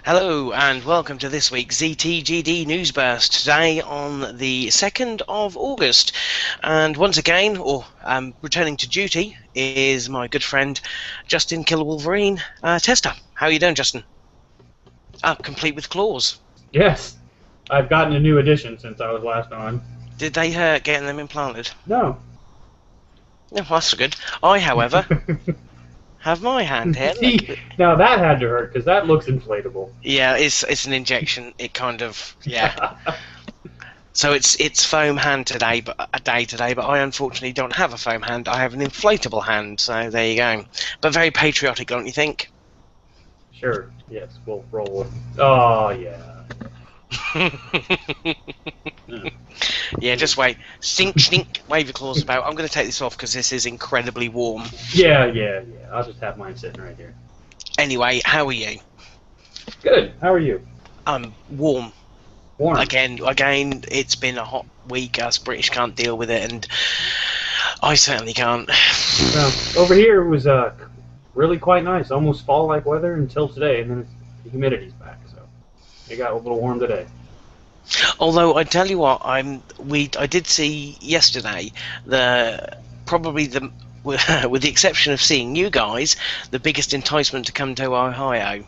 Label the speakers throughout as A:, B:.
A: Hello and welcome to this week's ZTGD News Burst. Today on the 2nd of August. And once again, returning to duty, is my good friend Justin Killer Wolverine Tester. How are you doing, Justin? Complete with claws.
B: Yes, I've gotten a new edition since I was last on.
A: Did they hurt getting them implanted?
B: No.
A: No, that's good. I, however, have my hand here.
B: See, now that had to hurt because that looks inflatable.
A: Yeah, it's an injection. It kind of, yeah. So it's foam hand today, but I unfortunately don't have a foam hand. I have an inflatable hand. So there you go. But very patriotic, don't you think?
B: Sure. Yes, we'll roll. Oh yeah.
A: Yeah, just wait. Stink, wave your claws about. I'm going to take this off because this is incredibly warm.
B: Yeah. I'll just have mine sitting right here.
A: Anyway, how are you?
B: Good. How are you?
A: I'm warm.
B: Warm.
A: Again, it's been a hot week. Us British can't deal with it, and I certainly can't.
B: Well, over here it was really quite nice, almost fall-like weather until today, and then the humidity's back, so it got a little warm today.
A: Although I tell you what, I did see yesterday with the exception of seeing you guys, the biggest enticement to come to Ohio,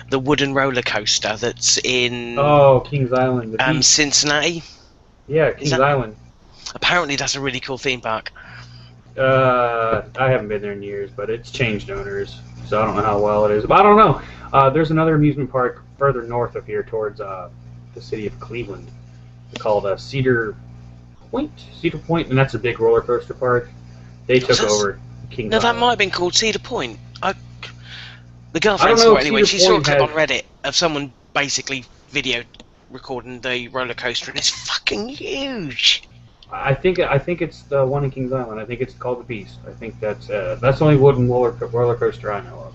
A: the wooden roller coaster that's in
B: Kings Island,
A: Cincinnati.
B: Yeah, Kings Island.
A: Apparently, that's a really cool theme park.
B: I haven't been there in years, but it's changed owners, so I don't know how well it is. But I don't know. There's another amusement park further north of here towards the city of Cleveland. It's called Cedar Point, and that's a big roller coaster park. They took over Kings Island.
A: That might have been called Cedar Point. The girlfriend saw it anyway. She saw a clip on Reddit of someone basically video recording the roller coaster, and it's fucking huge.
B: I think it's the one in Kings Island. I think it's called the Beast. I think that's the only wooden roller coaster I know of.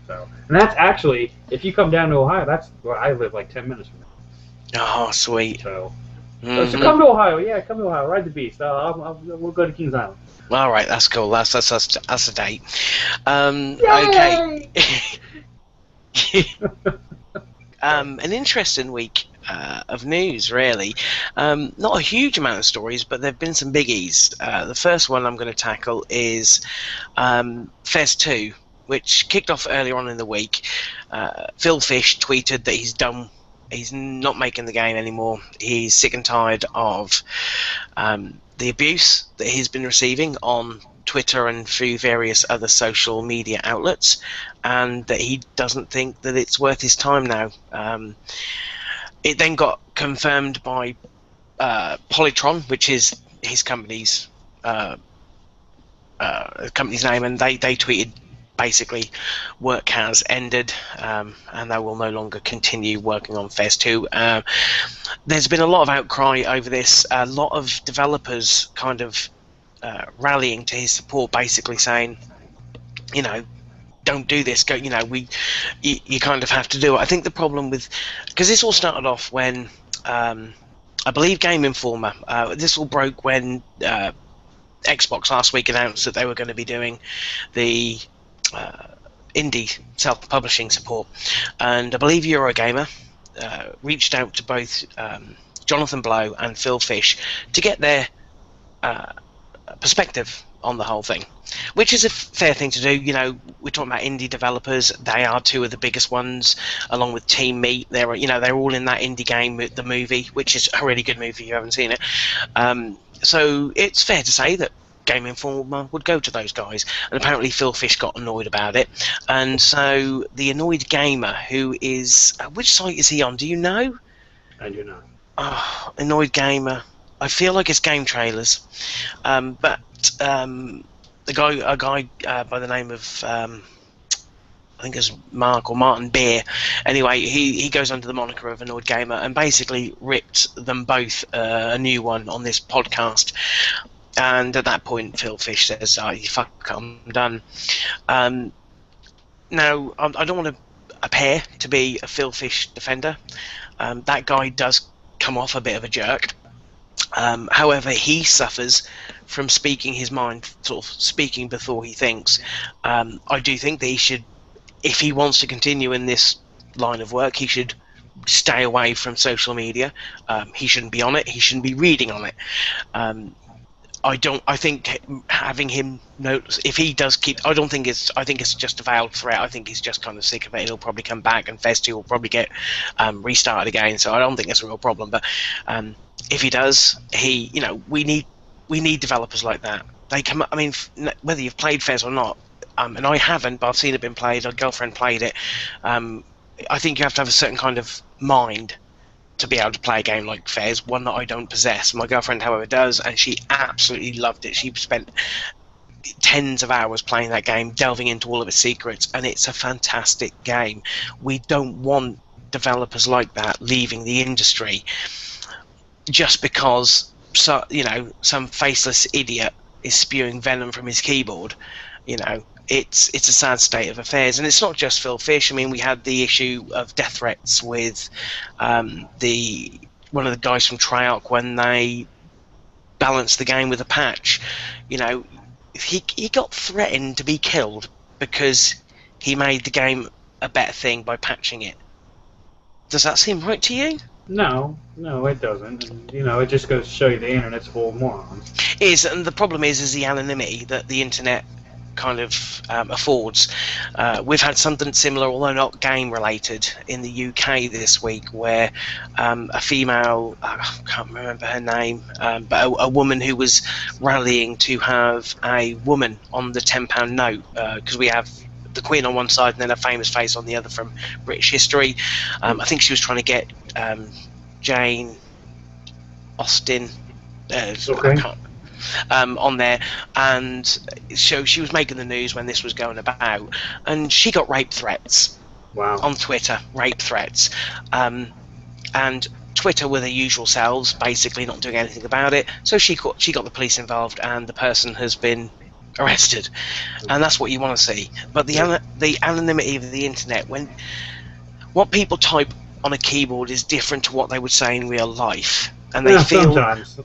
B: So, and that's actually, if you come down to Ohio, that's where I live, like 10 minutes from there.
A: Oh, sweet.
B: So come to Ohio. Yeah, come to Ohio. Ride the Beast. We'll go to Kings Island.
A: All right, that's cool. That's a date.
B: Yay!
A: Okay. An interesting week of news, really. Not a huge amount of stories, but there have been some biggies. The first one I'm going to tackle is Fez 2, which kicked off earlier on in the week. Phil Fish tweeted that he's done. He's not making the game anymore. He's sick and tired of the abuse that he's been receiving on Twitter and through various other social media outlets, and that he doesn't think that it's worth his time now. It then got confirmed by Polytron, which is his company's name, and they tweeted basically work has ended, and they will no longer continue working on Fez 2. There's been a lot of outcry over this, a lot of developers kind of rallying to his support, basically saying, don't do this, you kind of have to do it. I think the problem because this all started off when I believe Game Informer, this all broke when Xbox last week announced that they were going to be doing the indie self-publishing support, and I believe Eurogamer reached out to both Jonathan Blow and Phil Fish to get their perspective on the whole thing, which is a fair thing to do. We're talking about indie developers. They are two of the biggest ones, along with Team Meat. They're all in that indie game, the movie, which is a really good movie if you haven't seen it. So it's fair to say that Game Informer would go to those guys, and apparently Phil Fish got annoyed about it, and so the Annoyed Gamer, who is which site is he on? Do you know?
B: I do not.
A: Annoyed Gamer. I feel like it's Game Trailers, but a guy by the name of I think it's Mark or Martin Beer. Anyway, he goes under the moniker of Annoyed Gamer and basically ripped them both a new one on this podcast. And at that point, Phil Fish says, "You fuck, I'm done." Now, I don't want to appear to be a Phil Fish defender. That guy does come off a bit of a jerk. However, he suffers from speaking his mind, sort of speaking before he thinks. I do think that he should, if he wants to continue in this line of work. He should stay away from social media. He shouldn't be on it. He shouldn't be reading on it. I think having him notice if he does keep. I don't think it's. I think it's just a veiled threat. I think he's just kind of sick of it. He'll probably come back, and Fez 2 will probably get restarted again. So I don't think it's a real problem. But if he does, we need developers like that. They come. I mean, whether you've played Fez or not, and I haven't, but I've seen it been played. Our girlfriend played it. I think you have to have a certain kind of mind to be able to play a game like Fez, one that I don't possess. My girlfriend, however, does, and she absolutely loved it. She spent tens of hours playing that game, delving into all of its secrets, and it's a fantastic game. We don't want developers like that leaving the industry just because some faceless idiot is spewing venom from his keyboard. It's a sad state of affairs, and it's not just Phil Fish. I mean, we had the issue of death threats with one of the guys from Treyarch when they balanced the game with a patch. He got threatened to be killed because he made the game a better thing by patching it. Does that seem right to you?
B: No, it doesn't. And, it just goes to show you the internet's full of morons.
A: And the problem is the anonymity that the internet kind of affords. We've had something similar, although not game related, in the UK this week, where a female, I can't remember her name, but a woman who was rallying to have a woman on the £10 note, because we have the Queen on one side and then a famous face on the other from British history. I think she was trying to get Jane Austen.
B: Okay.
A: On there, and so she was making the news when this was going about, and she got rape threats.
B: Wow.
A: On Twitter, rape threats, and Twitter were their usual selves, basically not doing anything about it. So she got the police involved, and the person has been arrested, and that's what you want to see. But the anonymity of the internet, when what people type on a keyboard is different to what they would say in real life, and they feel
B: sometimes.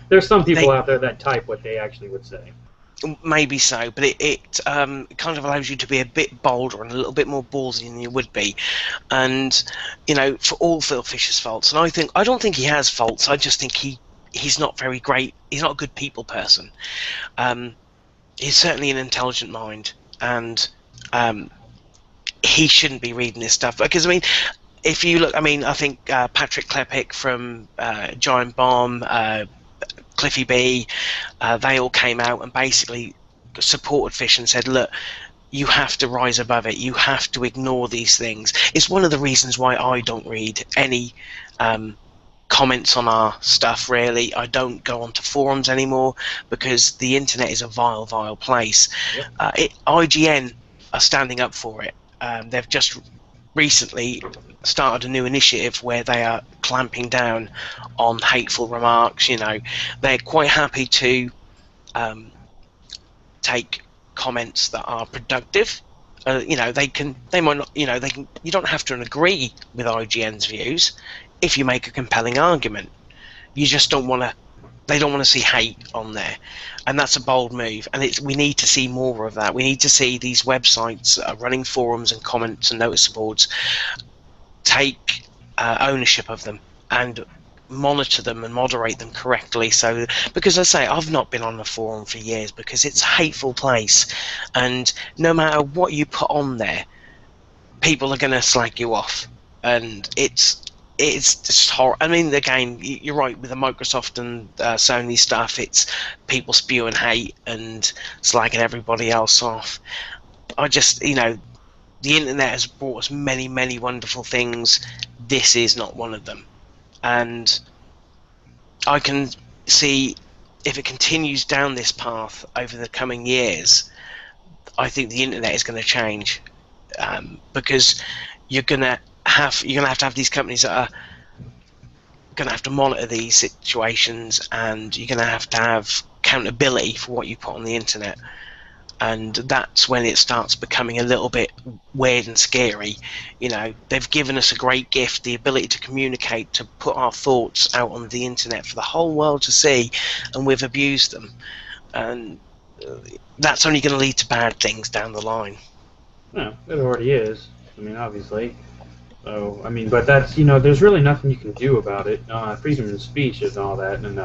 B: There's some people out there that type what they actually would say.
A: Maybe so, but it kind of allows you to be a bit bolder and a little bit more ballsy than you would be. And for all Phil Fisher's faults, and I don't think he has faults. I just think he's not very great. He's not a good people person. He's certainly an intelligent mind, and he shouldn't be reading this stuff. Because if you look, I think Patrick Klepek from Giant Bomb, Cliffy B, they all came out and basically supported Fish and said, look, you have to rise above it. You have to ignore these things. It's one of the reasons why I don't read any comments on our stuff, really. I don't go onto forums anymore because the internet is a vile, vile place. Yep. IGN are standing up for it. They've just recently started a new initiative where they are clamping down on hateful remarks. They're quite happy to take comments that are productive. They might not. You don't have to agree with IGN's views if you make a compelling argument. You just don't want to. They don't want to see hate on there, and that's a bold move. And we need to see more of that. We need to see these websites running forums and comments and notice boards take ownership of them and monitor them and moderate them correctly. So, because I say I've not been on a forum for years because it's a hateful place, and no matter what you put on there, people are going to slag you off, and it's just horrible. Again, you're right with the Microsoft and Sony stuff. It's people spewing hate and slagging everybody else off. I just, the internet has brought us many, many wonderful things. This is not one of them. And I can see if it continues down this path over the coming years, I think the internet is going to change, because you're going to have to have these companies that are going to have to monitor these situations, and you're going to have accountability for what you put on the internet. And that's when it starts becoming a little bit weird and scary. They've given us a great gift, the ability to communicate, to put our thoughts out on the internet for the whole world to see, and we've abused them. And that's only going to lead to bad things down the line.
B: No, it already is. I mean, obviously. So, I mean, but that's, you know, there's really nothing you can do about it. Freedom of speech and all that. And,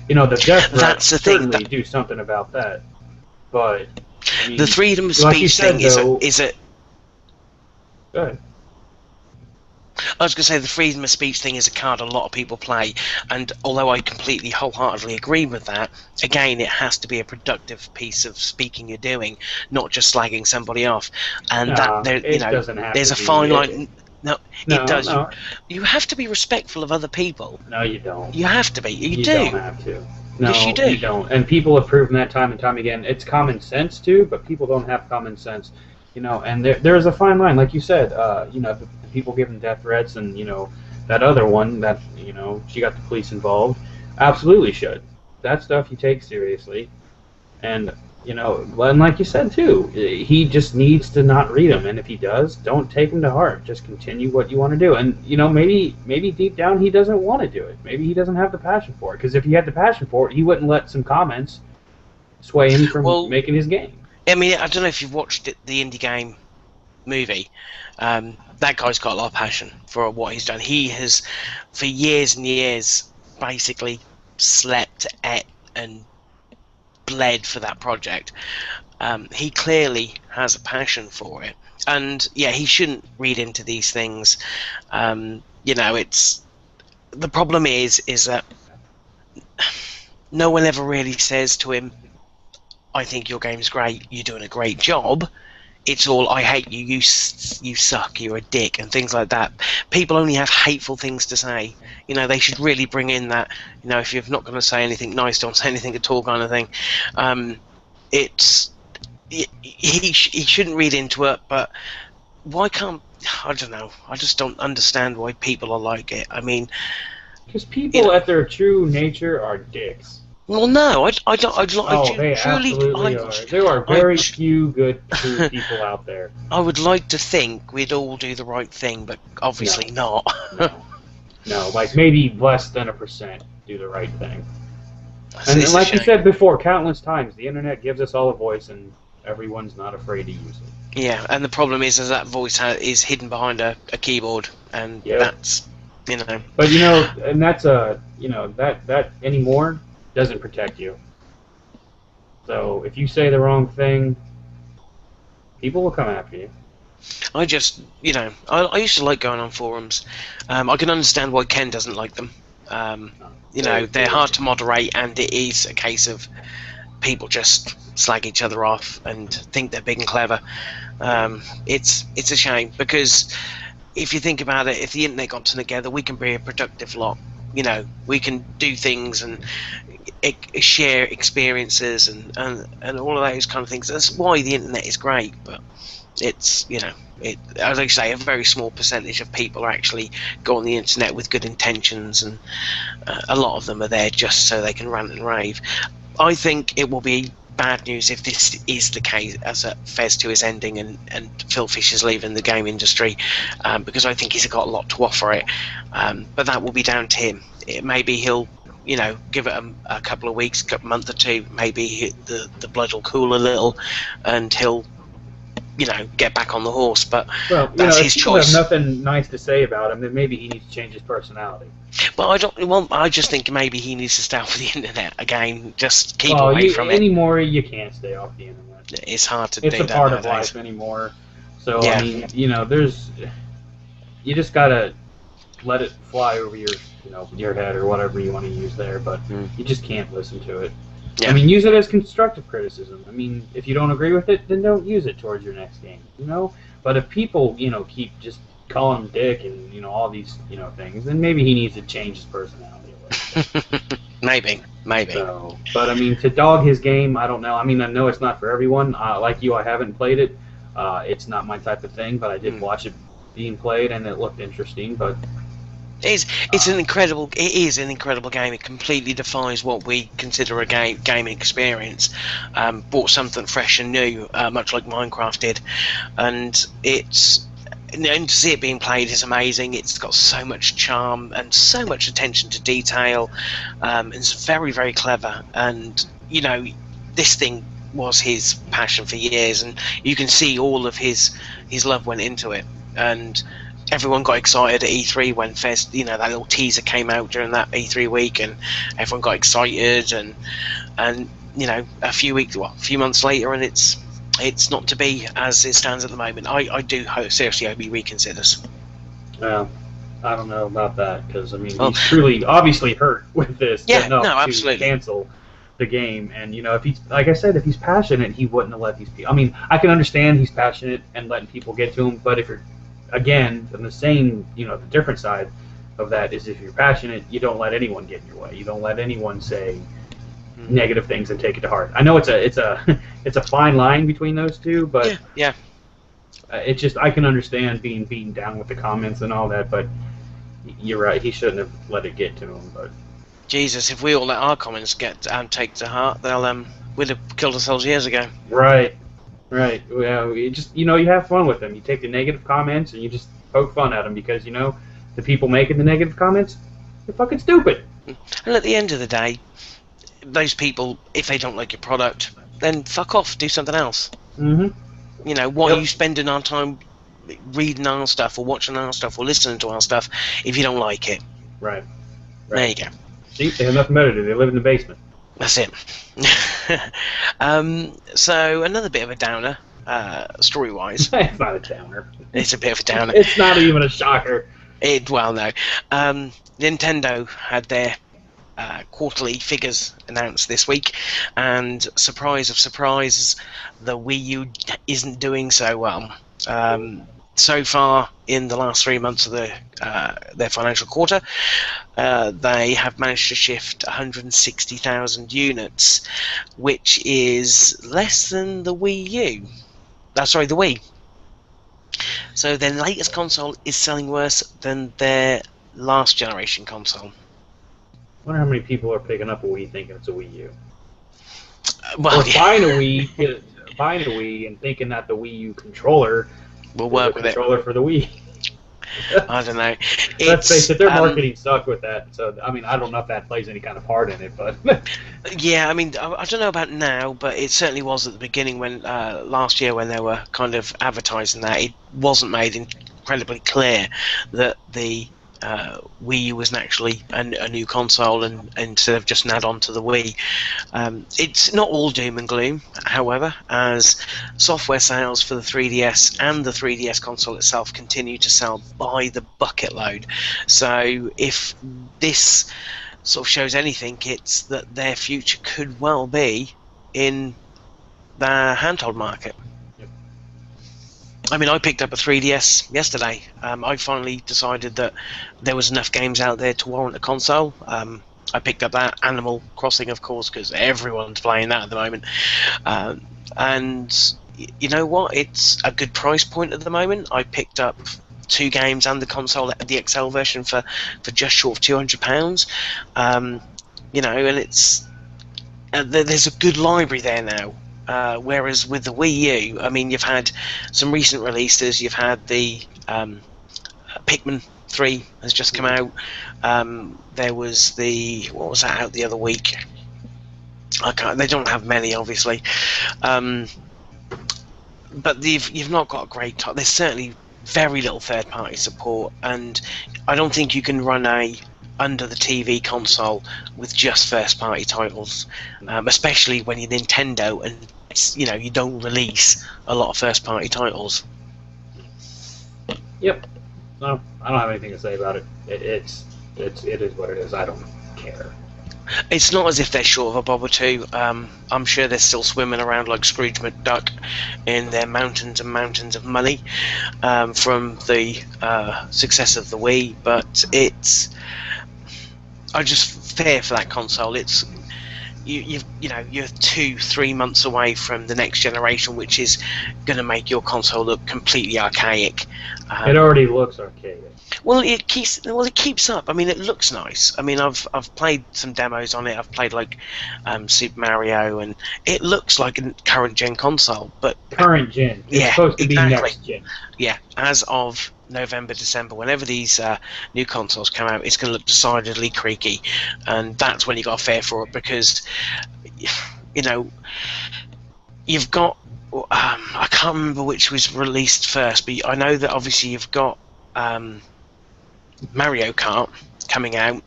B: you know, the death threats
A: That's the thing.
B: certainly do something about that. But, I
A: The
B: mean,
A: freedom of
B: like you
A: speech thing
B: said, though,
A: is a
B: go ahead.
A: I was going to say the freedom of speech thing is a card a lot of people play, and although I completely wholeheartedly agree with that, again, it has to be a productive piece of speaking you're doing, not just slagging somebody off. And that
B: No,
A: there,
B: it doesn't have
A: there's
B: to
A: a
B: be.
A: fine line. No, it
B: No,
A: does.
B: no,
A: You have to be respectful of other people.
B: no, you don't.
A: You have to be. You
B: You don't
A: do.
B: have to.
A: Yes, you
B: No,
A: do.
B: you don't. And people have proven that time and time again. It's common sense too, but people don't have common sense, you know. And there's a fine line, like you said. You know, the people giving death threats, and you know, that other one that you know she got the police involved. Absolutely should. That stuff you take seriously, and you know, and like you said too, he just needs to not read them. And if he does, don't take them to heart. Just continue what you want to do. And you know, maybe deep down he doesn't want to do it. Maybe he doesn't have the passion for it. Because if he had the passion for it, he wouldn't let some comments sway him from making his game.
A: I mean, I don't know if you've watched the indie game movie. That guy's got a lot of passion for what he's done. He has, for years and years, basically slept, ate, and bled for that project. He clearly has a passion for it, and yeah, he shouldn't read into these things. You know, it's the problem is that no one ever really says to him, "I think your game's great. You're doing a great job." It's all, "I hate you. You suck. You're a dick," and things like that. People only have hateful things to say. You know, they should really bring in that. You know, if you're not going to say anything nice, don't say anything at all, kind of thing. He shouldn't read into it, but why can't, I don't know. I just don't understand why people are like it. I mean,
B: because people at their true nature are dicks.
A: Well, no, I don't.
B: They absolutely are. There are very few good, true people out there.
A: I would like to think we'd all do the right thing, but obviously not.
B: No, like maybe less than 1% do the right thing. And like you said before, countless times, the internet gives us all a voice, and everyone's not afraid to use it.
A: Yeah, and the problem is that voice is hidden behind a keyboard, and that's, you know.
B: But you know, and that's that anymore doesn't protect you. So if you say the wrong thing, people will come after you.
A: I just, you know, I used to like going on forums. I can understand why Ken doesn't like them. You know, they're hard to moderate, and it is a case of people just slag each other off and think they're big and clever. It's a shame, because if you think about it, if the internet got together, we can be a productive lot. You know, we can do things and share experiences and all of those kind of things. That's why the internet is great, but it's, you know, as I say, a very small percentage of people are actually go on the internet with good intentions, and a lot of them are there just so they can rant and rave. I think it will be bad news if this is the case, as Fez 2 is ending and Phil Fish is leaving the game industry, because I think he's got a lot to offer it, but that will be down to him. Maybe he'll, you know, give it a couple of weeks, a month or two, maybe the blood will cool a little and he'll, you know, get back on the horse, but that's his choice.
B: If people have nothing nice to say about him, then maybe he needs to change his personality.
A: Well, I just think maybe he needs to stay off the internet again. Just keep away from it.
B: Anymore, you can't stay off the internet.
A: It's hard to do that.
B: It's a part of life anymore. So I mean, you know, you just gotta let it fly over your head or whatever you want to use there, but you just can't listen to it. Yeah. I mean, use it as constructive criticism. I mean, if you don't agree with it, then don't use it towards your next game, you know? But if people, you know, keep just calling him dick and, you know, all these, you know, things, then maybe he needs to change his personality a little bit.
A: Maybe.
B: So, but, I mean, to dog his game, I don't know. I mean, I know it's not for everyone. Like you, I haven't played it. It's not my type of thing, but I did watch it being played, and it looked interesting, but...
A: It is an incredible game. It completely defies what we consider a gaming experience. Brought something fresh and new, much like Minecraft did, and to see it being played is amazing. It's got so much charm and so much attention to detail. It's very, very clever, and you know, this thing was his passion for years, and you can see all of his love went into it. and everyone got excited at E3 when that little teaser came out during that E3 week, and everyone got excited, and a few months later, and it's not to be as it stands at the moment. I do seriously hope he reconsiders.
B: Well, I don't know about that, because I mean, he's truly obviously hurt with this enough to
A: absolutely
B: cancel the game. And if he's, like I said, if he's passionate, he wouldn't have let these people. I mean, I can understand he's passionate and letting people get to him, but if you're, again, on the same, the different side of that is, if you're passionate, you don't let anyone get in your way. You don't let anyone say negative things and take it to heart. I know it's a fine line between those two, but
A: yeah.
B: It's just, I can understand being beaten down with the comments and all that, but you're right, he shouldn't have let it get to him. But
A: Jesus, if we all let our comments get take to heart, we'd have killed ourselves years ago.
B: Right. Well, you just you have fun with them. You take the negative comments and you just poke fun at them, because the people making the negative comments, they're fucking stupid.
A: And at the end of the day, those people, if they don't like your product, then fuck off, do something else. Why are you spending our time reading our stuff or watching our stuff or listening to our stuff if you don't like it?
B: Right.
A: There you go.
B: See, they have nothing better to do. They live in the basement.
A: That's it. So another bit of a downer, story-wise.
B: It's not a downer.
A: It's a bit of a downer.
B: It's not even a shocker.
A: No. Nintendo had their quarterly figures announced this week, and surprise of surprises, the Wii U isn't doing so well. So far, in the last 3 months of their financial quarter, they have managed to shift 160,000 units, which is less than the Wii U. The Wii. So their latest console is selling worse than their last generation console.
B: I wonder how many people are picking up a Wii thinking it's a Wii U.
A: Well,
B: or buying a Wii and thinking that the Wii U controller
A: will work with it.
B: Controller for the Wii.
A: I don't know.
B: Let's face it, their marketing sucked with that. So I mean, I don't know if that plays any kind of part in it, but
A: yeah, I mean, I don't know about now, but it certainly was at the beginning when last year when they were kind of advertising that. It wasn't made incredibly clear that the Wii U was actually a new console, and instead of just an add-on to the Wii. It's not all doom and gloom, however, as software sales for the 3DS and the 3DS console itself continue to sell by the bucket load. So if this sort of shows anything, it's that their future could well be in the handheld market. I mean, I picked up a 3DS yesterday. I finally decided that there was enough games out there to warrant a console. I picked up that Animal Crossing, of course, because everyone's playing that at the moment. And you know what? It's a good price point at the moment. I picked up 2 games and the console, the XL version, for just short of £200. And it's there's a good library there now. Whereas with the Wii U, I mean, you've had some recent releases. You've had the Pikmin 3 has just come out. There was what was that out the other week? They don't have many, obviously. But you've not got a great. There's certainly very little third-party support, and I don't think you can run a under the TV console with just first-party titles, especially when you're Nintendo and you don't release a lot of first-party titles.
B: Yep. No, I don't have anything to say about it. It is what it is. I don't care.
A: It's not as if they're short of a bob or two. I'm sure they're still swimming around like Scrooge McDuck in their mountains and mountains of money from the success of the Wii, but I just fear for that console. It's you're 2-3 months away from the next generation, which is going to make your console look completely archaic.
B: It already looks archaic.
A: Well, it keeps up. I mean, it looks nice. I mean, I've played some demos on it. I've played like Super Mario, and it looks like a current gen console. But
B: current gen, it's supposed to be next gen.
A: Yeah, as of November, December, whenever these new consoles come out, it's going to look decidedly creaky, and that's when you got to fear for it, because you've got I can't remember which was released first, but I know that obviously you've got Mario Kart coming out,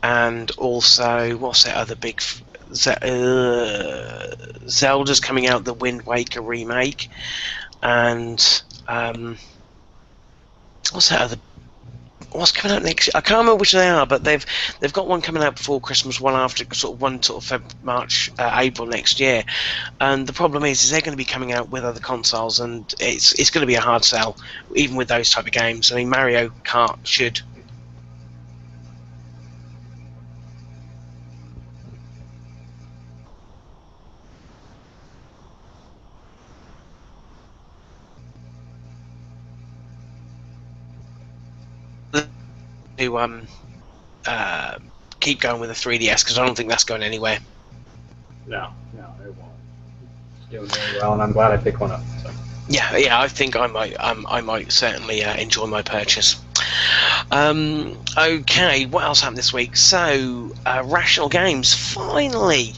A: and also what's that other big Zelda's coming out, the Wind Waker remake, and what's coming out next year? I can't remember which they are, but they've got one coming out before Christmas, one after, one March, April next year. And the problem is they're going to be coming out with other consoles, and it's going to be a hard sell, even with those type of games. I mean, Mario Kart should. To keep going with the 3DS, because I don't think that's going anywhere.
B: No, it won't. It's doing very well, and I'm glad I picked one up. So.
A: Yeah, I think I might certainly enjoy my purchase. Okay, what else happened this week? So, Rational Games finally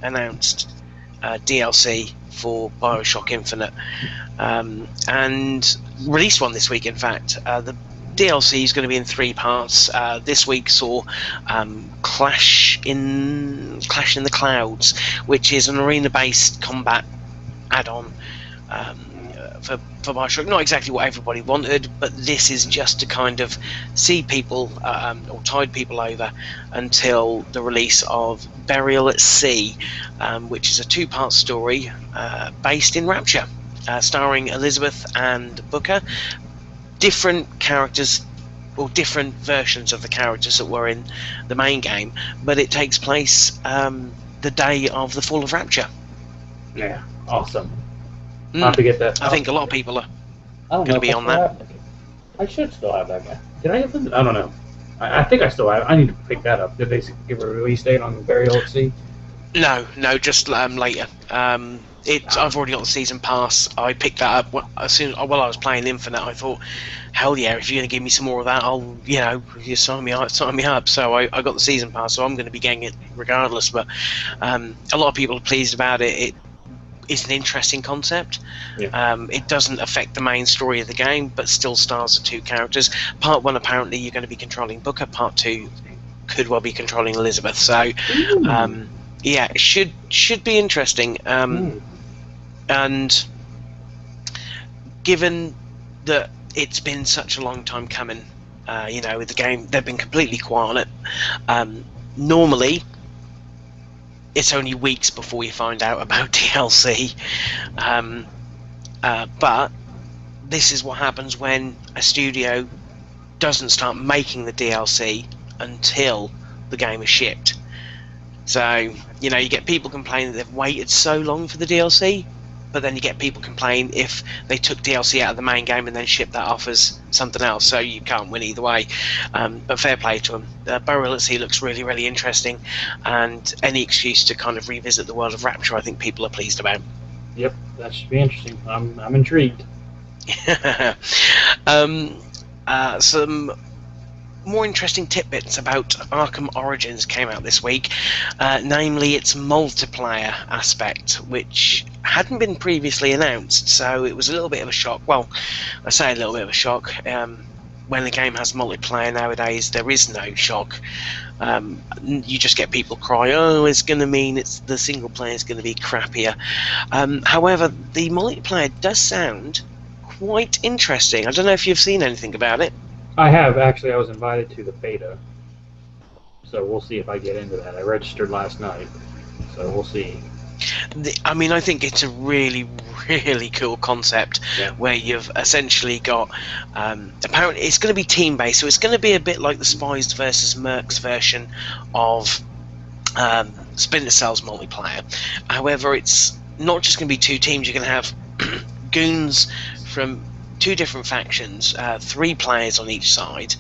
A: announced DLC for BioShock Infinite, and released one this week. In fact, the DLC is going to be in 3 parts. This week saw Clash in the Clouds, which is an arena-based combat add-on for BioShock. Not exactly what everybody wanted, but this is just to kind of see people or tide people over until the release of Burial at Sea, which is a 2-part story based in Rapture, starring Elizabeth and Booker. Different characters, or different versions of the characters that were in the main game, but it takes place the day of the fall of Rapture.
B: Yeah, awesome. I'll have to get that.
A: I think a lot of people are
B: going
A: to be on that.
B: I should still have that guy. Did I have it? I don't know. I think I still have it. I need to pick that up. Did they give a release date on Burial at Sea?
A: No, just later. I've already got the season pass. I picked that up as soon while I was playing Infinite. I thought, hell yeah, if you're going to give me some more of that, I'll, you sign me up. So I got the season pass, so I'm going to be getting it regardless. But a lot of people are pleased about it. It is an interesting concept. Yeah. It doesn't affect the main story of the game, but still stars the 2 characters. Part 1, apparently, you're going to be controlling Booker. Part 2 could well be controlling Elizabeth. So, yeah, it should be interesting. And given that it's been such a long time coming, with the game, they've been completely quiet on it. Normally, it's only weeks before you find out about DLC, but this is what happens when a studio doesn't start making the DLC until the game is shipped. So, you get people complaining that they've waited so long for the DLC, but then you get people complain if they took DLC out of the main game and then shipped that off as something else, so you can't win either way. But fair play to them. Burial at Sea looks really, really interesting, and any excuse to kind of revisit the world of Rapture, I think people are pleased about.
B: Yep, that should be interesting. I'm intrigued.
A: Some more interesting tidbits about Arkham Origins came out this week, namely its multiplayer aspect, which hadn't been previously announced, so it was a little bit of a shock. Well, I say a little bit of a shock. When the game has multiplayer nowadays, there is no shock. You just get people cry, oh, it's going to mean the single player is going to be crappier. However, the multiplayer does sound quite interesting. I don't know if you've seen anything about it.
B: I have, actually. I was invited to the beta, so we'll see if I get into that. I registered last night, so we'll see.
A: I think it's a really, really cool concept, where you've essentially got, apparently it's going to be team-based, so it's going to be a bit like the Spies versus Mercs version of Splinter Cell's multiplayer. However, it's not just going to be 2 teams. You're going to have goons from 2 different factions, 3 players on each side,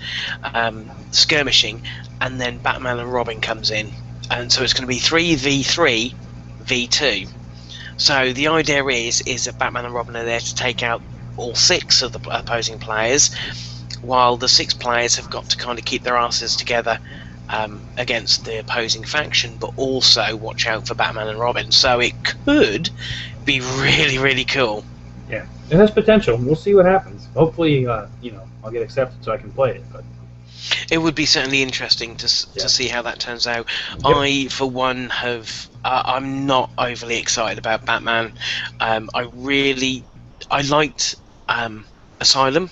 A: skirmishing, and then Batman and Robin comes in, and so it's going to be 3v3 v2. So the idea is that Batman and Robin are there to take out all 6 of the opposing players, while the 6 players have got to kind of keep their asses together against the opposing faction, but also watch out for Batman and Robin. So it could Be really, really cool.
B: Yeah, it has potential. We'll see what happens. Hopefully, I'll get accepted so I can play it. But
A: It would be certainly interesting to
B: yeah.
A: see how that turns out.
B: Yep.
A: I, for one, I'm not overly excited about Batman. I liked Asylum.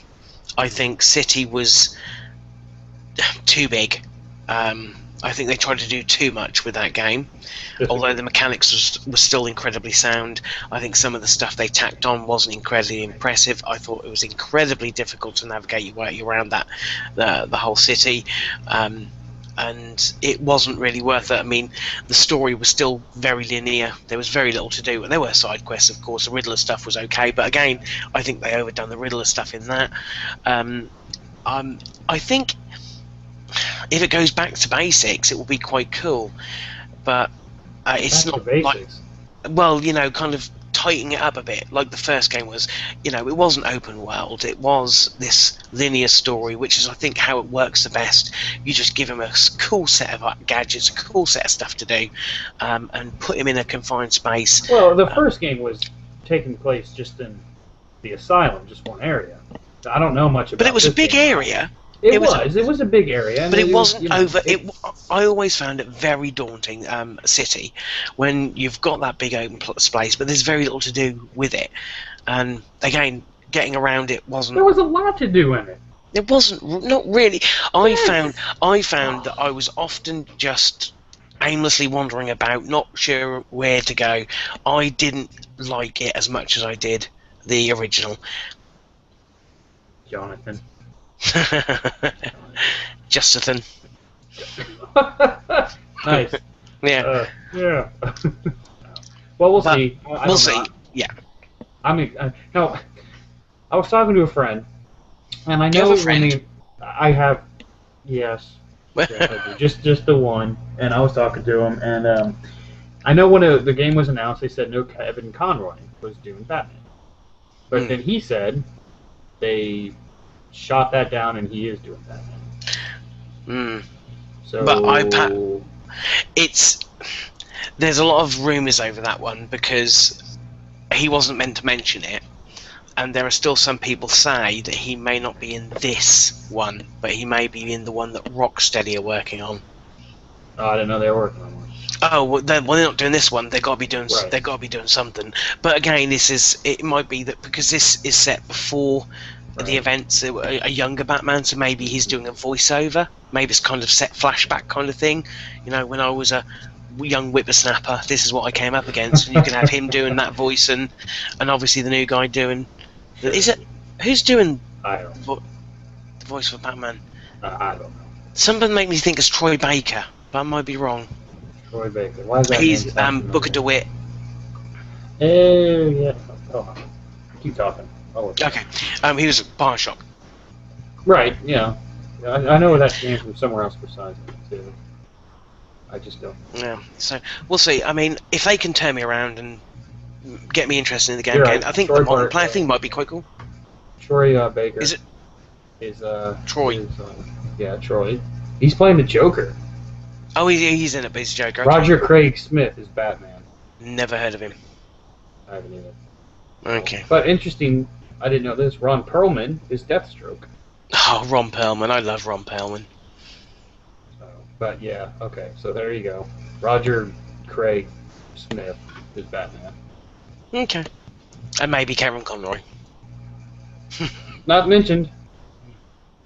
A: I think City was too big. I think they tried to do too much with that game. Although the mechanics was still incredibly sound, I think some of the stuff they tacked on wasn't incredibly impressive. I thought it was incredibly difficult to navigate your way around the whole city, and it wasn't really worth it. I mean, the story was still very linear. There was very little to do, and there were side quests, of course. The Riddler stuff was okay, but again, I think they overdone the Riddler stuff in that. I think if it goes back to basics, it will be quite cool, but it's not like, well, kind of tighten it up a bit like the first game was. It wasn't open world, it was this linear story, which is, I think, how it works the best. You just give him a cool set of gadgets, a cool set of stuff to do, and put him in a confined space.
B: Well, the first game was taking place just in the asylum, just one area. I don't know much about it.
A: But it was a big area.
B: It was a big area,
A: but it wasn't over. I always found it very daunting, City, when you've got that big open space, but there's very little to do with it. And again, getting around it wasn't.
B: There was a lot to do in it.
A: It wasn't, not really. I found that I was often just aimlessly wandering about, not sure where to go. I didn't like it as much as I did the original.
B: Jonathan.
A: Justin.
B: Nice.
A: Yeah.
B: Yeah. Well, we'll see.
A: We'll see. Yeah.
B: I mean, no. I was talking to a friend, and I know
A: you have a friend?
B: I have. Yes. Yes, I do. Just the one, and I was talking to him, and I know when the game was announced, they said no Kevin Conroy was doing Batman, but then he said they shot that down, and he is doing Batman. So,
A: but there's a lot of rumours over that one because he wasn't meant to mention it, and there are still some people say that he may not be in this one, but he may be in the one that Rocksteady are working on.
B: Oh, I didn't know they were working on one.
A: Oh, well, they're not doing this one. They've got to be doing.
B: Right.
A: They've got to be doing something. But again, it might be that because this is set before the events, a younger Batman, so maybe he's doing a voiceover. Maybe it's kind of set flashback kind of thing. When I was a young whippersnapper, this is what I came up against, and you can have him doing that voice, and obviously the new guy doing. Is it who's doing?
B: I don't know.
A: The voice for Batman.
B: I don't know.
A: Somebody make me think it's Troy Baker, but I might be wrong.
B: Troy Baker. Why is that?
A: He's Booker DeWitt.
B: Oh yeah. Oh, keep talking.
A: Okay. He was at Bioshock.
B: Right. Yeah. I know that came from somewhere else besides it too. I just don't.
A: Yeah. So we'll see. I mean, if they can turn me around and get me interested in the game
B: You're
A: again,
B: right.
A: I think
B: Troy
A: the multiplayer thing might be quite cool.
B: Troy Baker.
A: Is it?
B: Is
A: Troy.
B: Yeah, Troy. He's playing the Joker.
A: Oh, he's in it, but he's a Joker.
B: Roger Craig Smith is Batman.
A: Never heard of him.
B: I haven't either.
A: Okay.
B: But interesting, I didn't know this. Ron Perlman is Deathstroke.
A: Oh, Ron Perlman. I love Ron Perlman.
B: But yeah, okay. So there you go. Roger Craig Smith is Batman.
A: Okay. And maybe Cameron Conroy.
B: Not mentioned.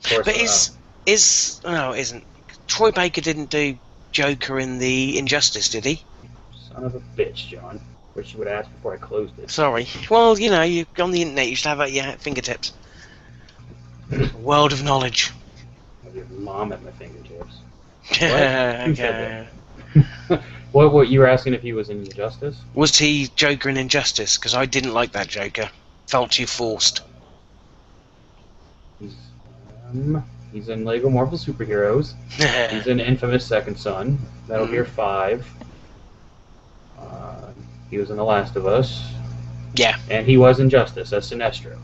B: Of course,
A: but no, it isn't. Troy Baker didn't do Joker in the Injustice, did he?
B: Son of a bitch, John. Wish you would ask before I closed it.
A: Sorry. Well, you're on the internet. You should have it at your fingertips. World of knowledge.
B: I have your mom at my fingertips.
A: What?
B: Who said that? What you were asking if he was in Injustice?
A: Was he Joker in Injustice? Because I didn't like that Joker. Felt too forced.
B: He's in Lego Marvel Superheroes. He's in Infamous Second Son. Metal Gear 5. He was in The Last of Us.
A: Yeah.
B: And he was in Justice as Sinestro.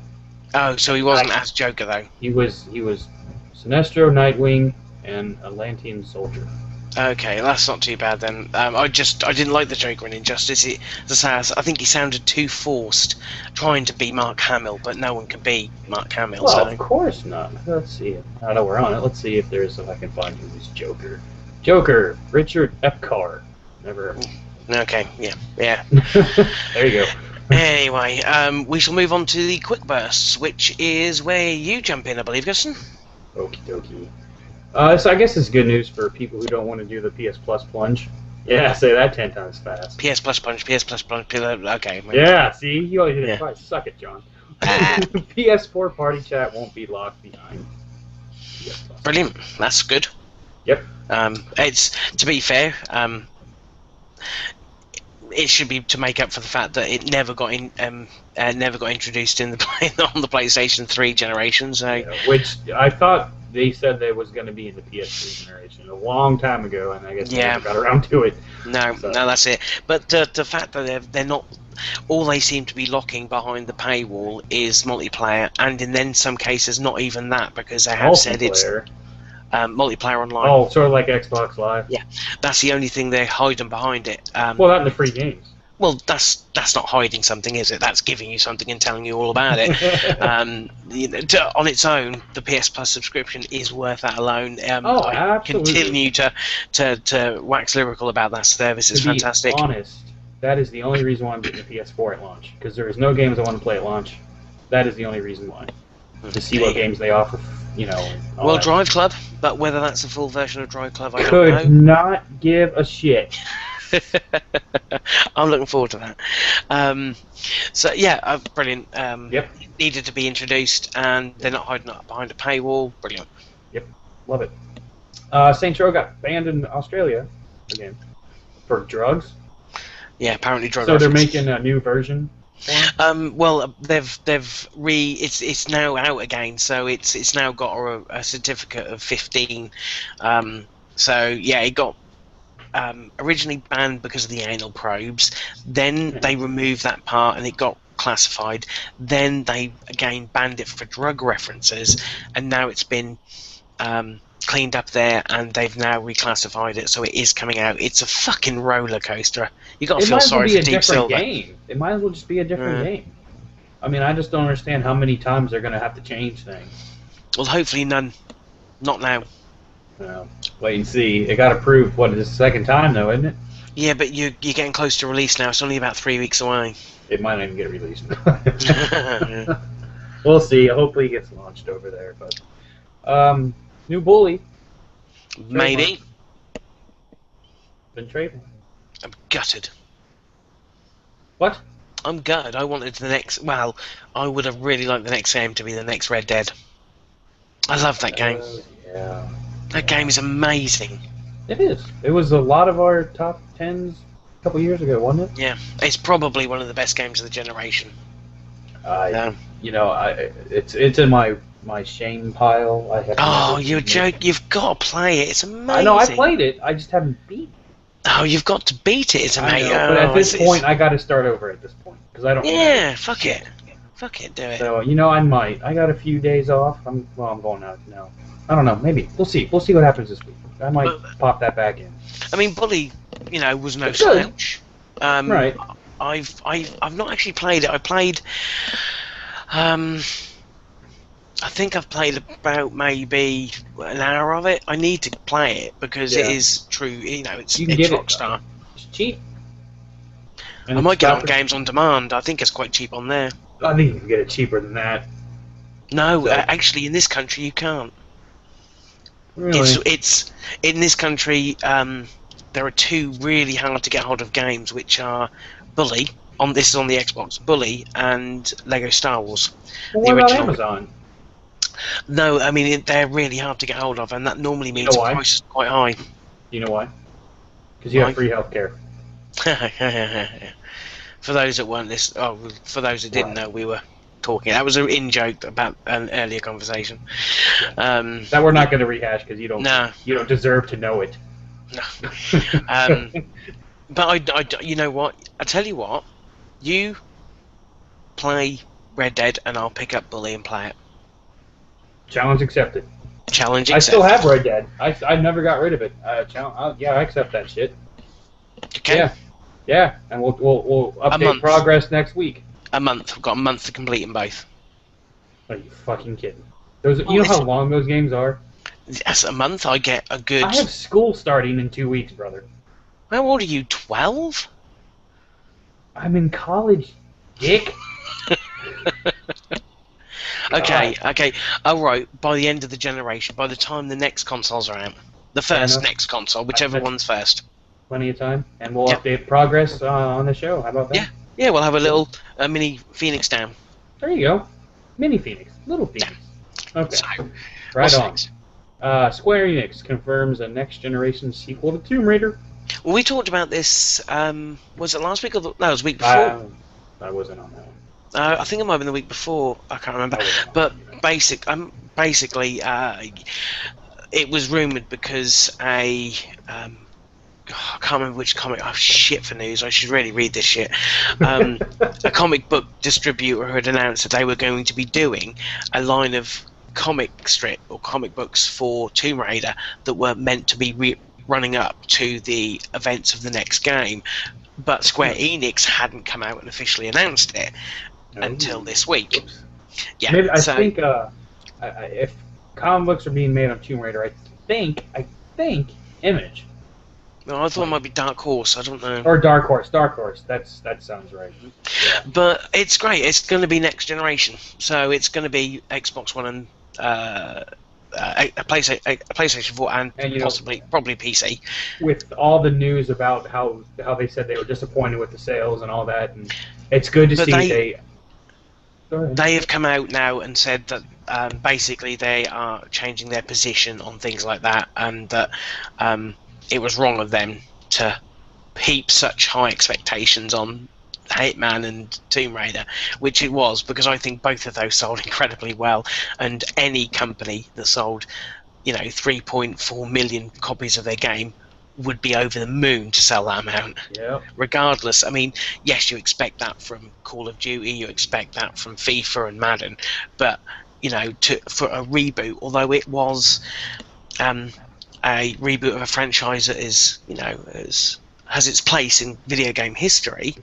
A: Oh, so he wasn't as Joker though.
B: He was Sinestro, Nightwing, and Atlantean Soldier.
A: Okay, that's not too bad then. I didn't like the Joker in Injustice. As I say, I think he sounded too forced, trying to be Mark Hamill, but no one can be Mark Hamill.
B: Well, of
A: So
B: course not. Let's see. I know we're on it. Let's see if I can find who's Joker. Joker, Richard Epcar. Never heard
A: okay, yeah.
B: there you go.
A: Anyway, we shall move on to the quick bursts, which is where you jump in, I believe, Guston.
B: Okie dokie. So I guess it's good news for people who don't want to do the PS Plus plunge. Yeah, say that 10 times fast.
A: PS Plus Punch, PS Plus Punch, okay.
B: Yeah, see? You always hit it twice. Suck it, John. PS4 party chat won't be locked behind.
A: Brilliant. That's good.
B: Yep.
A: It's, to be fair, it should be to make up for the fact that it never got introduced in on the PlayStation 3 generation. So,
B: yeah, which I thought they said they was going to be in the PS3 generation a long time ago, and I guess they never got around to it.
A: No, that's it. But the fact that they're not, all they seem to be locking behind the paywall is multiplayer, and in then some cases not even that, because they have said it's multiplayer online.
B: Oh, sort of like Xbox Live.
A: Yeah, that's the only thing they're hiding behind it.
B: Well, not in the free games.
A: Well, that's not hiding something, is it? That's giving you something and telling you all about it. On its own, the PS Plus subscription is worth that alone. I
B: absolutely.
A: Continue to wax lyrical about that service. It's fantastic.
B: To be honest, that is the only reason why I'm getting the PS4 at launch, because there is no games I want to play at launch. That is the only reason why. To see what games they offer,
A: Well, Drive Club, but whether that's a full version of Drive Club, I don't know.
B: Could not give a shit.
A: I'm looking forward to that. So yeah, brilliant.
B: Yep.
A: Needed to be introduced, and they're not hiding up behind a paywall. Brilliant.
B: Yep, love it. Saints Row got banned in Australia again for drugs.
A: Yeah, apparently drugs.
B: So they're making a new version.
A: Well, it's now out again, so it's now got a certificate of 15. So yeah, it got originally banned because of the anal probes. Then they removed that part and it got classified. Then they again banned it for drug references, and now it's been cleaned up there, and they've now reclassified it, so it is coming out. It's a fucking roller coaster. You got to feel sorry for Deep Silver.
B: It might as well just be a different game. I mean, I just don't understand how many times they're going to have to change things.
A: Well, hopefully none. Not now.
B: Wait and see. It got approved. What, is the second time though, isn't it?
A: Yeah, but you're getting close to release now. It's only about 3 weeks away.
B: It might not even get released. We'll see. Hopefully, it gets launched over there. But new Bully.
A: Maybe.
B: Been trademarked.
A: I'm gutted.
B: What?
A: I'm gutted. I wanted the next. Well, I would have really liked the next game to be the next Red Dead. I love that game.
B: Yeah.
A: That game is amazing.
B: It is. It was a lot of our top 10s a couple years ago, wasn't it?
A: Yeah, it's probably one of the best games of the generation.
B: It's in my shame pile. I have
A: you're joking! You've got to play it. It's amazing.
B: I know. I played it. I just haven't beat it.
A: Oh, you've got to beat it. It's amazing.
B: But at this point, I got to start over at this point because I don't.
A: Yeah, fuck it. Fuck it. Do it.
B: So I might. I got a few days off. I'm going out now. I don't know. Maybe we'll see. We'll see what happens this week. I might pop that back in.
A: I mean, Bully, was no slouch.
B: Right.
A: I've not actually played it. I played. I think I've played about maybe an hour of it. I need to play it because it is true. It's Rockstar.
B: It's cheap.
A: And I might get on Games on Demand. I think it's quite cheap on there.
B: I think you can get it cheaper than that.
A: No, actually, in this country you can't.
B: Really?
A: It's in this country. There are two really hard to get hold of games, which are Bully. This is on the Xbox. Bully and Lego Star Wars.
B: Well, what about Amazon?
A: No, I mean they're really hard to get hold of, and that normally means the price is quite high.
B: You know why? Because you have free healthcare.
A: For those that weren't for those that didn't know, we were talking. That was an in-joke about an earlier conversation.
B: That we're not going to rehash because you don't deserve to know it.
A: No. But you know what? I tell you what, you play Red Dead and I'll pick up Bully and play it.
B: Challenge accepted.
A: Challenge
B: I still
A: accepted.
B: have Red Dead. I never got rid of it. Yeah, I accept that shit.
A: Okay.
B: Yeah, yeah, and we'll
A: A
B: update
A: month.
B: progress next week.
A: A month. We've got a month to complete them both.
B: Are you fucking kidding? Those,
A: Well,
B: you know how long those games are?
A: Yes, a month. I get a
B: I
A: good.
B: have school starting in 2 weeks, brother.
A: How old are you? 12.
B: I'm in college, dick.
A: Okay.
B: God.
A: Okay. All right. By the end of the generation, by the time the next consoles are out, the
B: Fair
A: first
B: enough.
A: next console, whichever
B: That's
A: one's first.
B: plenty of time, and we'll
A: Yep.
B: update progress on the show. How about
A: Yeah.
B: that?
A: Yeah. We'll have a
B: Cool.
A: little mini Phoenix down.
B: There you go. Mini Phoenix. Little Phoenix. Okay.
A: So,
B: Right
A: what's
B: on.
A: next?
B: Square Enix confirms a next-generation sequel to Tomb Raider.
A: Well, we talked about this. Was it last week or no? It was the week before.
B: I wasn't on that one.
A: I think it might have been the week before. I can't remember.
B: I wasn't on
A: But
B: that either.
A: basically, it was rumored because I can't remember which comic. Oh shit! For news, I should really read this shit. A comic book distributor had announced that they were going to be doing a line of comic strip or comic books for Tomb Raider that were meant to be running up to the events of the next game, but Square Enix hadn't come out and officially announced it until this week.
B: Oops.
A: Yeah,
B: Maybe,
A: so
B: if comic books are being made on Tomb Raider, I think Image
A: no, I thought it might be Dark Horse. I don't know,
B: or Dark Horse. That sounds right. Yeah.
A: but it's great. It's going to be next generation, so it's going to be Xbox One and a PlayStation 4 and probably PC.
B: With all the news about how they said they were disappointed with the sales and all that, and it's good to
A: But
B: see
A: they have come out now and said that basically they are changing their position on things like that, and that it was wrong of them to heap such high expectations on Hitman and Tomb Raider, which it was, because I think both of those sold incredibly well, and any company that sold 3.4 million copies of their game would be over the moon to sell that amount.
B: Yeah.
A: Regardless, I mean, yes, you expect that from Call of Duty, you expect that from FIFA and Madden, but for a reboot, although it was a reboot of a franchise that has its place in video game history,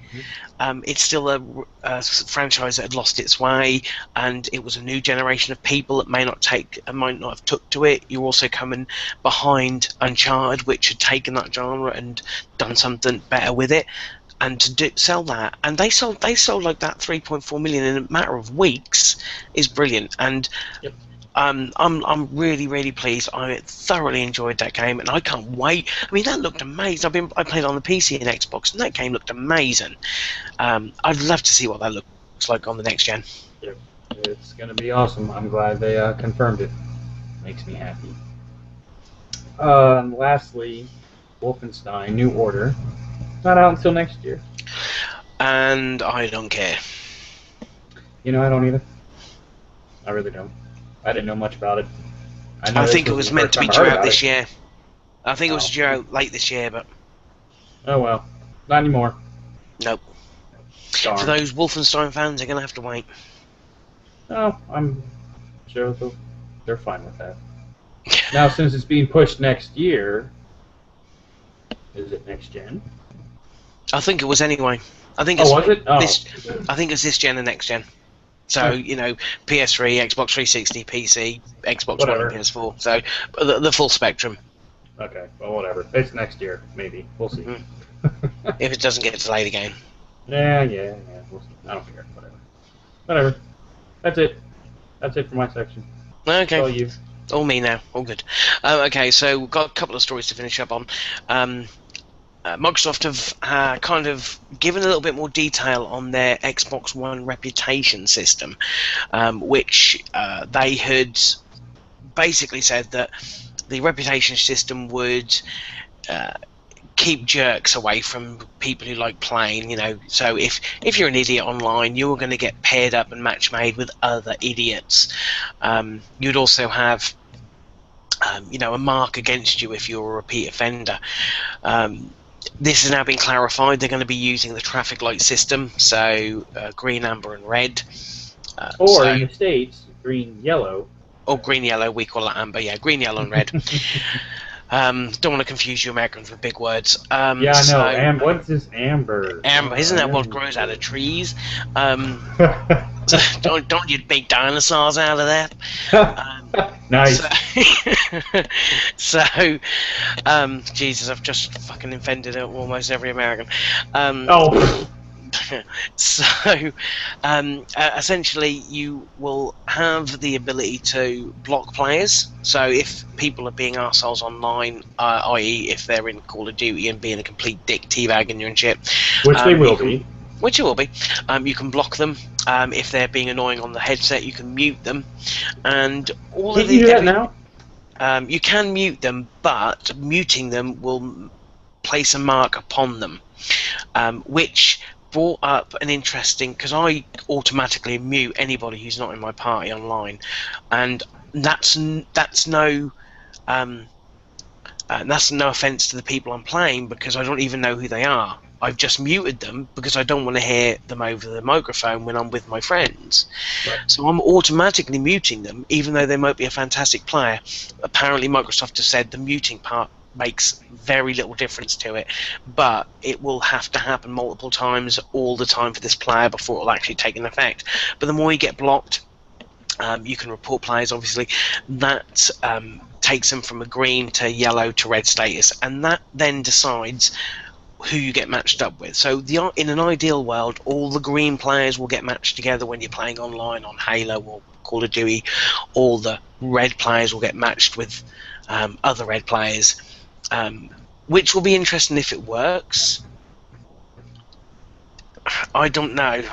A: it's still a franchise that had lost its way, and it was a new generation of people that might not have took to it. You're also coming behind Uncharted, which had taken that genre and done something better with it, and to sell that, and they sold like that 3.4 million in a matter of weeks is brilliant. And
B: Yep.
A: I'm really, really pleased. I thoroughly enjoyed that game, and I can't wait. I mean, that looked amazing. I played on the PC and Xbox, and that game looked amazing. I'd love to see what that looks like on the next gen.
B: Yep. It's gonna be awesome. I'm glad they confirmed it. Makes me happy. Lastly, Wolfenstein New Order. Not out until next year.
A: And I don't care.
B: I don't either. I really don't. I didn't know much about it.
A: I think it was meant to be due out this year. I think it was due out late this year, but
B: oh well, not anymore.
A: nope.
B: Darn.
A: For those Wolfenstein fans, they're gonna have to wait.
B: Oh, I'm sure they're fine with that. Now, since it's being pushed next year, is it next gen?
A: I think it was anyway. I think it's
B: was it? Oh.
A: I think it's this gen and next gen. So, PS3, Xbox 360, PC, Xbox One and PS4. So, the full spectrum.
B: Okay, well, whatever. It's next year, maybe. We'll see.
A: Mm-hmm. If it doesn't get delayed again.
B: Yeah. We'll see. I don't care. Whatever. That's it. That's it for my section.
A: Okay.
B: All you.
A: All me now. All good. Okay, so we've got a couple of stories to finish up on. Microsoft have kind of given a little bit more detail on their Xbox One reputation system, which they had basically said that the reputation system would keep jerks away from people who like playing. So if you're an idiot online, you're going to get paired up and match made with other idiots. You'd also have a mark against you if you're a repeat offender. This has now been clarified. They're going to be using the traffic light system, so green, amber, and red.
B: Or in the States, green, yellow,
A: or green yellow. We call it amber. Yeah, green, yellow, and red. Don't want to confuse you Americans with big words.
B: Yeah, I know.
A: So
B: And what's this amber?
A: amber,
B: Oh,
A: isn't that what
B: amber.
A: grows out of trees? Don't you make dinosaurs out of that?
B: Nice.
A: So, Jesus, I've just fucking offended almost every American.
B: Oh.
A: So, essentially, you will have the ability to block players. So, if people are being arseholes online, i.e., if they're in Call of Duty and being a complete dick teabagging you and shit,
B: Which they will be.
A: Which it will be. You can block them. If they're being annoying on the headset, you can mute them. And all
B: Can't
A: of the
B: you do that now?
A: you can mute them, but muting them will place a mark upon them, which brought up an interesting, because I automatically mute anybody who's not in my party online, and that's no offense to the people I'm playing, because I don't even know who they are. I've just muted them because I don't want to hear them over the microphone when I'm with my friends.
B: Right.
A: So I'm automatically muting them, even though they might be a fantastic player. Apparently Microsoft has said the muting part makes very little difference to it, but it will have to happen multiple times all the time for this player before it will actually take an effect. But the more you get blocked, you can report players, obviously. That takes them from a green to yellow to red status, and that then decides who you get matched up with. So in an ideal world, all the green players will get matched together when you're playing online on Halo or Call of Duty. All the red players will get matched with other red players, which will be interesting if it works. I don't know.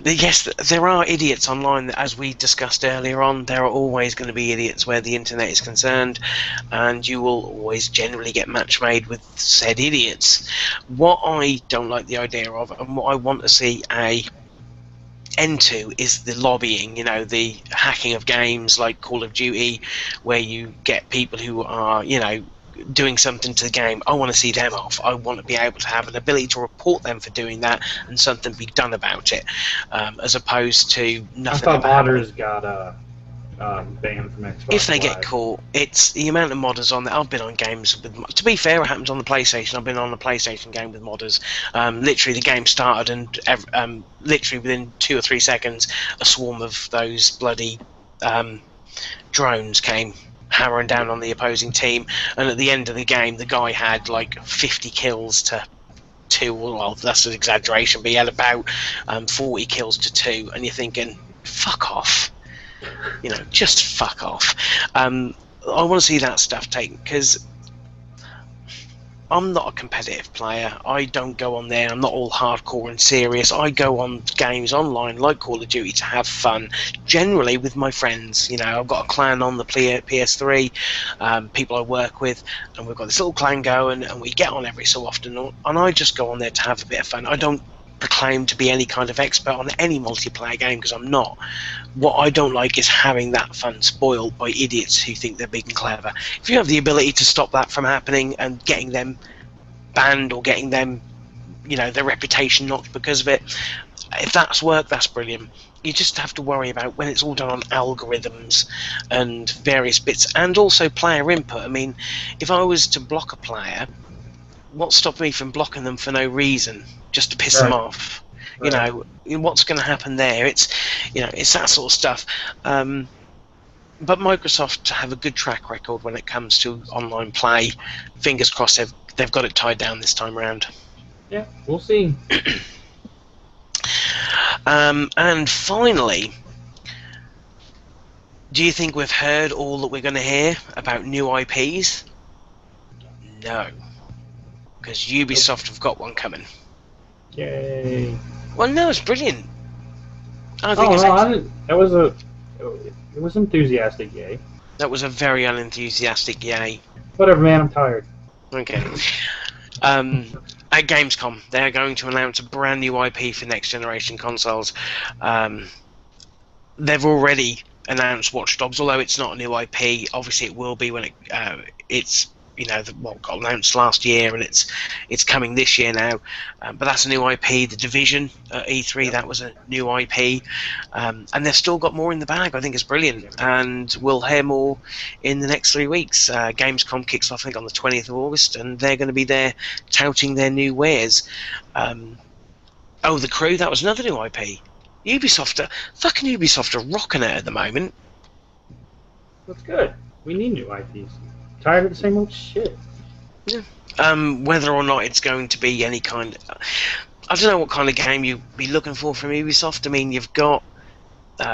A: Yes, there are idiots online, as we discussed earlier on. There are always going to be idiots where the internet is concerned, and you will always generally get match made with said idiots. What I don't like the idea of, and what I want to see a end to, is the lobbying, the hacking of games like Call of Duty, where you get people who are, doing something to the game. I want to see them off. I want to be able to have an ability to report them for doing that and something be done about it, as opposed to nothing.
B: I thought modders got banned from Xbox
A: if they
B: Live.
A: get caught. It's the amount of modders on there. I've been on games with, to be fair, it happens on the PlayStation. I've been on a PlayStation game with modders. Literally the game started and literally within 2 or 3 seconds a swarm of those bloody drones came hammering down on the opposing team, and at the end of the game the guy had like 50 kills to 2. Well, that's an exaggeration, but he had about 40 kills to 2, and you're thinking, fuck off, just fuck off. I want to see that stuff taken, because I'm not a competitive player. I don't go on there. I'm not all hardcore and serious. I go on games online like Call of Duty to have fun, generally with my friends. I've got a clan on the PS3, people I work with, and we've got this little clan going, and we get on every so often, and I just go on there to have a bit of fun. I don't proclaim to be any kind of expert on any multiplayer game, because I'm not. What I don't like is having that fun spoiled by idiots who think they're big and clever. If you have the ability to stop that from happening and getting them banned or getting them, their reputation knocked because of it, if that's work, that's brilliant. You just have to worry about when it's all done on algorithms and various bits, and also player input. I mean, if I was to block a player, what stopped me from blocking them for no reason, just to piss them off? Right. What's going to happen there? It's that sort of stuff. But Microsoft have a good track record when it comes to online play. Fingers crossed they've got it tied down this time around.
B: Yeah, we'll see.
A: And finally, do you think we've heard all that we're going to hear about new IPs? No, because Ubisoft have got one coming.
B: Yay!
A: Well, no, it's brilliant.
B: It was enthusiastic, yay.
A: That was a very unenthusiastic yay.
B: Whatever, man. I'm tired.
A: Okay. At Gamescom, they're going to announce a brand new IP for next generation consoles. They've already announced Watch Dogs, although it's not a new IP. Obviously, it will be when it's what got announced last year, and it's coming this year now. But that's a new IP. The Division at E3, that was a new IP, and they've still got more in the bag. I think it's brilliant, and we'll hear more in the next 3 weeks. Gamescom kicks off, I think, on the 20th of August, and they're going to be there touting their new wares. The Crew, that was another new IP. Ubisoft are rocking it at the moment.
B: That's good. We need new IPs. Tired of the same old shit.
A: Yeah. Whether or not it's going to be any kind of, I don't know what kind of game you'd be looking for from Ubisoft. I mean, you've got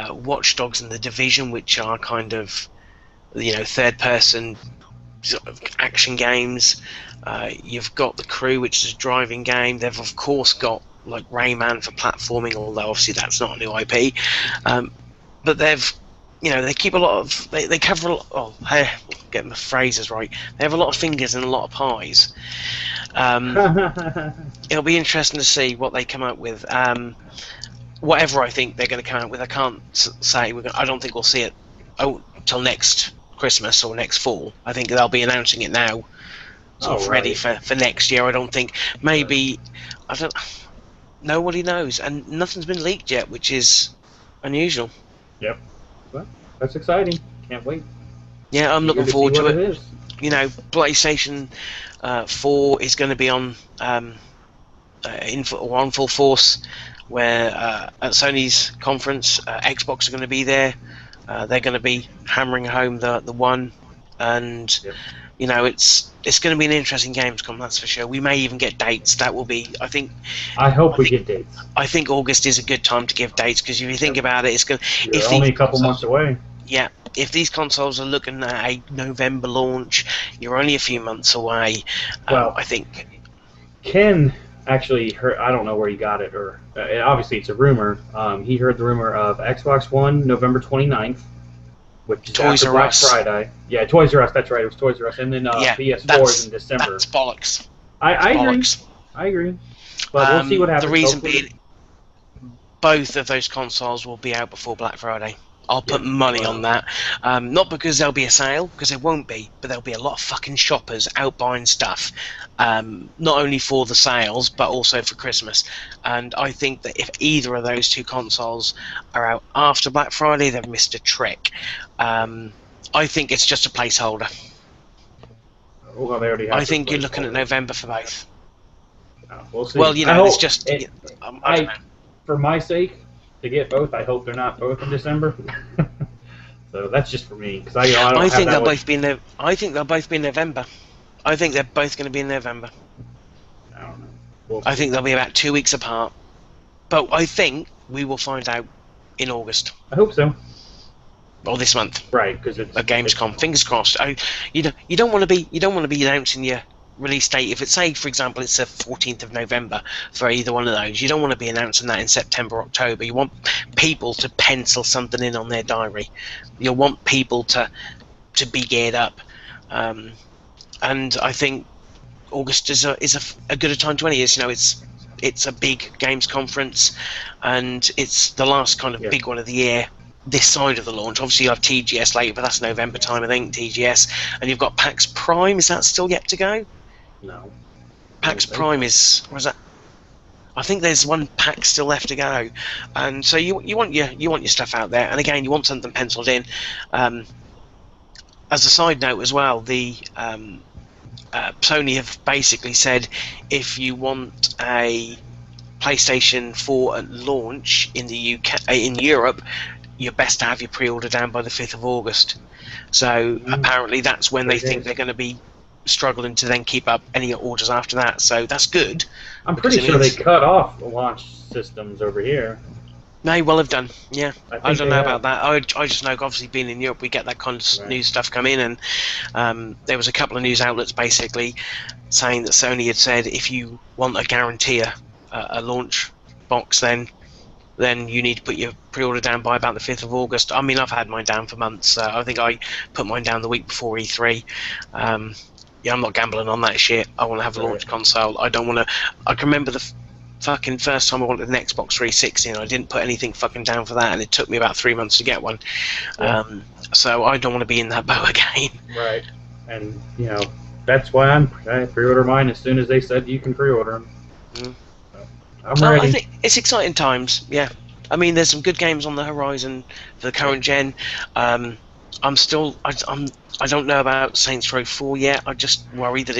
A: Watch Dogs and The Division, which are kind of, third-person sort of action games. You've got The Crew, which is a driving game. They've, of course, got like Rayman for platforming, although obviously that's not a new IP. But they've, they keep a lot of, they cover a lot, hey, get my phrases right, they have a lot of fingers and a lot of pies. It'll be interesting to see what they come up with. Whatever I think they're going to come out with, I can't say, I don't think we'll see it till next Christmas or next fall. I think they'll be announcing it now, sort of ready for next year. I don't think, maybe, nobody knows, and nothing's been leaked yet, which is unusual.
B: Yep. Well, that's exciting. Can't wait.
A: Yeah, I'm looking forward to it. PlayStation 4 is going to be on full force. Where at Sony's conference, Xbox are going to be there. They're going to be hammering home the one, and it's going to be an interesting Gamescom, that's for sure. We may even get dates. That will be, I think.
B: I hope we get dates.
A: I think August is a good time to give dates, because if you think about it, it's going.
B: You're only a couple months away.
A: Yeah, if these consoles are looking at a November launch, you're only a few months away.
B: Well,
A: I think.
B: Ken actually heard. I don't know where he got it, or obviously it's a rumor. He heard the rumor of Xbox One November 29th, which is
A: Toys
B: after
A: R
B: Black
A: Us.
B: Friday. Yeah, Toys R Us. That's right. It was Toys R Us, and then PS4 is in December.
A: That's bollocks.
B: I agree.
A: Bollocks.
B: I agree. But we'll see what happens.
A: The reason being, both of those consoles will be out before Black Friday. I'll put money on that. Not because there'll be a sale, because there won't be, but there'll be a lot of fucking shoppers out buying stuff. Not only for the sales, but also for Christmas. And I think that if either of those two consoles are out after Black Friday, they've missed a trick. I think it's just a placeholder.
B: Well, they already have
A: I think you're looking at November for both.
B: We'll see.
A: Well, it's just. I don't know.
B: For my sake, to get both, I hope they're not both in December. So that's just for me, because I
A: think they'll both be in. I think they'll both be in November. I think they're both going to be in November.
B: I don't know.
A: I think they'll be about 2 weeks apart. But I think we will find out in August.
B: I hope so.
A: Or this month.
B: Right, because it's
A: a Gamescom. Fingers crossed. You don't want to be announcing your release date. If it's, say, for example, it's the 14th of November for either one of those, you don't want to be announcing that in September, October. You want people to pencil something in on their diary. You want people to be geared up. And I think August is a good a time to any. It's a big games conference, and it's the last kind of big one of the year. This side of the launch, obviously you have TGS later, but that's November time, I think. TGS, and you've got PAX Prime. Is that still yet to go?
B: No.
A: PAX Prime is, or is that? I think there's one PAX still left to go, and so you want your stuff out there, and again you want something penciled in. As a side note as well, the Sony have basically said if you want a PlayStation 4 at launch in the UK, in Europe, you're best to have your pre-order down by the 5th of August. So apparently that's when they think they're going to be struggling to then keep up any orders after that. So that's good.
B: I'm pretty sure they cut off the launch systems over here.
A: May well have done, yeah. I don't know about
B: that.
A: I just know, obviously, being in Europe, we get that kind of news stuff come in, and there was a couple of news outlets basically saying that Sony had said if you want a guarantee a launch box, then you need to put your pre-order down by about the 5th of August. I mean, I've had mine down for months. I think I put mine down the week before E3. Yeah, I'm not gambling on that shit. I want to have a launch console. I don't want to. I can remember the fucking first time I wanted an Xbox 360, and I didn't put anything fucking down for that, and it took me about 3 months to get one. So I don't want to be in that boat again.
B: Right, and That's why I pre-order mine as soon as they said you can pre-order them.
A: Mm.
B: So, I'm
A: Oh, I
B: ready.
A: think it's exciting times. Yeah, I mean, there's some good games on the horizon for the current gen. Um, I'm still, I don't know about Saints Row 4 yet. I just worry that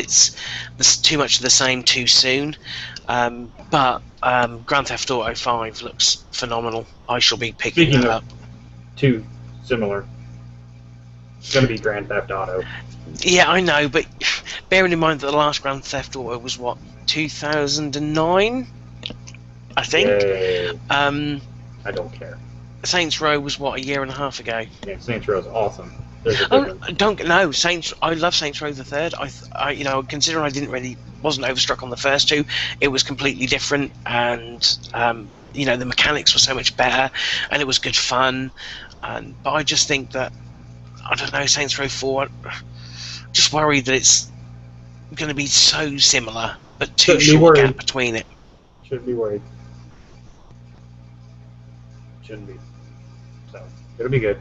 A: there's too much of the same too soon. But Grand Theft Auto 5 looks phenomenal. I shall be picking
B: Speaking
A: that
B: of
A: up.
B: two similar, it's going to be Grand Theft Auto.
A: Yeah, I know, but bearing in mind that the last Grand Theft Auto was what, 2009, I think.
B: Yay!
A: Um,
B: I don't care.
A: Saints Row was what, a year and a half ago.
B: Yeah, Saints Row is awesome. There's a
A: Oh,
B: difference.
A: don't no Saints. I love Saints Row the Third. Considering I didn't really wasn't overstruck on the first two, it was completely different, and the mechanics were so much better, and it was good fun. But I just think that I don't know Saints Row 4. Just worried that it's going to be so similar, but too
B: Shouldn't be
A: short a
B: worried.
A: gap between it.
B: Shouldn't be worried. Shouldn't be. So it'll be good.